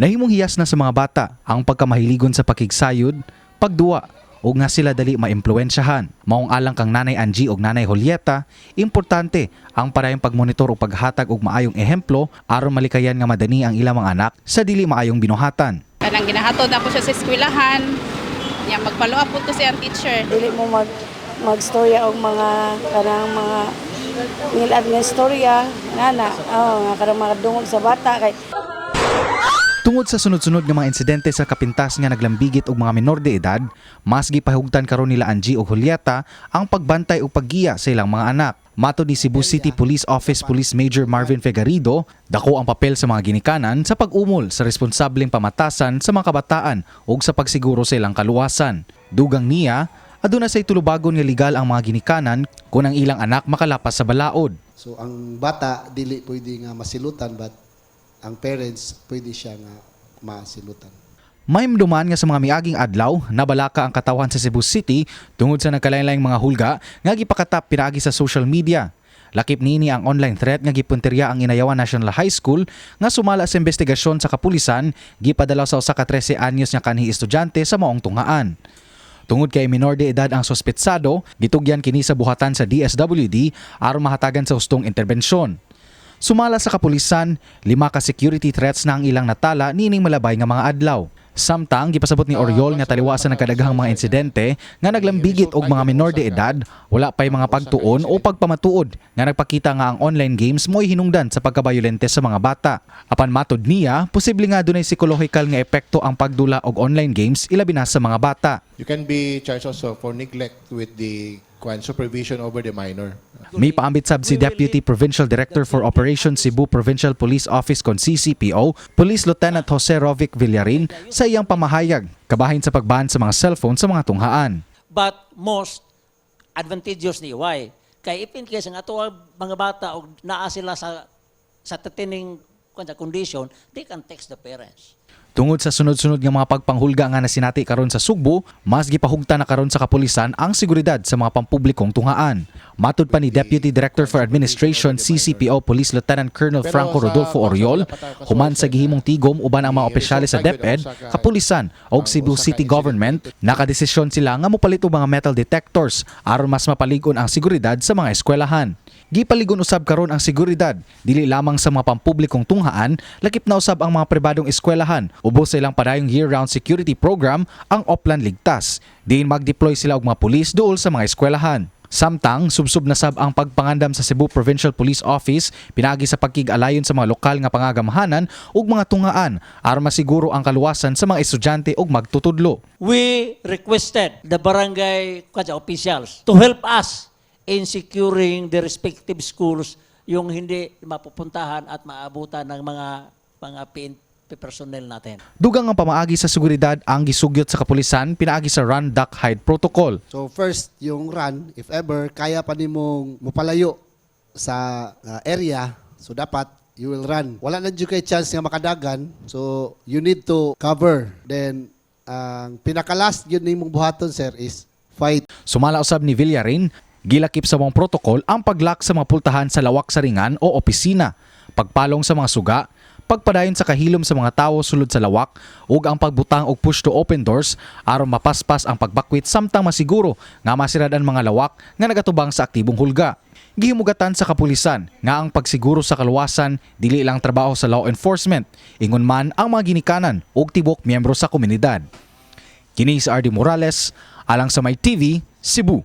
Nahimong hiyas na sa mga bata ang pagkamahiligon sa pakigsayod, pagduwa o nga sila dali maimpluwensyahan. Maong alang kang Nanay Angie o Nanay Julieta, importante ang parayong pagmonitor o paghatag og maayong ehemplo aron malikayan nga madani ang ilang mga anak sa dili maayong binuhatan. Kanang ginahatod ako siya sa eskwelahan, niya mag-follow up po to siya ang teacher. Dili mo magstorya og mga ngilad nga istorya nga kanang mga dungog sa bata kay Tungod sa sunod-sunod nga mga insidente sa kapintas nga naglambigit og mga menor de edad, mas gipahugtan karon nila Angie o Julieta ang pagbantay o paggiya sa ilang mga anak. Matod ni Cebu City Police Office Police Major Marvin Fegarido, dako ang papel sa mga ginikanan sa pag-umol sa responsableng pamatasan sa mga kabataan ug sa pagsiguro sa ilang kaluwasan. Dugang niya, aduna say tulubagon nga legal ang mga ginikanan kung ang ilang anak makalapas sa balaod. So ang bata dili pwede nga masilutan but ang parents pwede siya nga masilutan. May duman nga sa mga miaging adlaw, nabalaka ang katawan sa Cebu City tungod sa nagkalain-laing mga hulga nga gipakatap pinaagi sa social media. Lakip niini ang online threat nga gipuntirya ang Inayawan National High School nga sumala sa investigasyon sa kapulisan, gipadalaw sa usa ka 13 anyos nga kanhi estudyante sa maong tunghaan. Tungod kay minor de edad ang sospetsado, gitugyan kini sa buhatan sa DSWD aron mahatagan sa hustong interbensyon. Sumala sa kapulisan, 5 ka security threats na ang ilang natala niining malabay nga mga adlaw. Samtang gipasabot ni Oriol nga taliwasan ng kadaghang mga insidente nga naglambigit og mga minor de edad, wala pay mga pagtuon o pagpamatuod nga nagpakita nga ang online games mo'y hinungdan sa pagkabayolente sa mga bata. Apan matod niya, posible nga dunay psikolohikal nga epekto ang pagdula og online games ilabi na sa mga bata. You can be charged also for neglect with the supervision over the minor. May paambit sab si Deputy Provincial Director for Operations Cebu Provincial Police Office kon CCPO, Police Lieutenant Jose Rovic Villarin sa iyang pamahayag kabahin sa pagban sa mga cellphone sa mga tunghaan. But most advantageous ni why kay ipin case ang ato mga bata og naa sila sa teteening condition, they can text the parents. Tungod sa sunod-sunod nga mga pagpanghulga nga nasinati karon sa Sugbo, mas gipahugta na karon sa kapulisan ang seguridad sa mga pampublikong tunghaan. Matud pa ni Deputy Director for Administration CCPO Police Lieutenant Colonel Franco Rodolfo Oriol, human sa gihimong tigom uban ang mga opisyales sa DepEd, kapulisan ug Cebu City Government, nakadesisyon sila nga mopalit og mga metal detectors aron mas mapaligon ang seguridad sa mga eskwelahan. Gipaligon usab karon ang seguridad dili lamang sa mga pampublikong tunghaan, lakip na usab ang mga pribadong eskwelahan ubos sa ilang padayong year-round security program ang Oplan Ligtas. Diin mag-deploy sila og mga pulis duol sa mga eskwelahan. Samtang subsub na sab ang pagpangandam sa Cebu Provincial Police Office pinaagi sa pagkig-alayon sa mga lokal nga pangagamhanan ug mga tunghaan aron masiguro ang kaluwasan sa mga estudyante ug magtutudlo. We requested the barangay officials to help us in securing the respective schools yung hindi mapupuntahan at maabutan ng mga PNP personnel natin. Dugang ang pamaagi sa seguridad ang gisugyot sa kapulisan pinaagi sa Run, Duck, Hide Protocol. So first, yung run, if ever, kaya pa nimong mupalayo sa area, so dapat you will run. Wala na dyan kay chance nga makadagan, so you need to cover. Then, ang pinakalas yun nimong buhaton, sir, is fight. Sumala usab ni Villarin, gilakip sa mga protocol ang paglock sa mga pultahan sa lawak sa ringan o opisina, pagpalong sa mga suga, pagpadayon sa kahilom sa mga tawo sulod sa lawak ug ang pagbutang og push to open doors aron mapaspas ang pagbakwit samtang masiguro nga masirad ang mga lawak nga nagatubang sa aktibong hulga. Gihimugatan sa kapulisan nga ang pagsiguro sa kaluwasan dili lang trabaho sa law enforcement, ingon man ang mga ginikanan ug tibok miyembro sa komunidad. Kini si RD Morales, alang sa My TV, Cebu.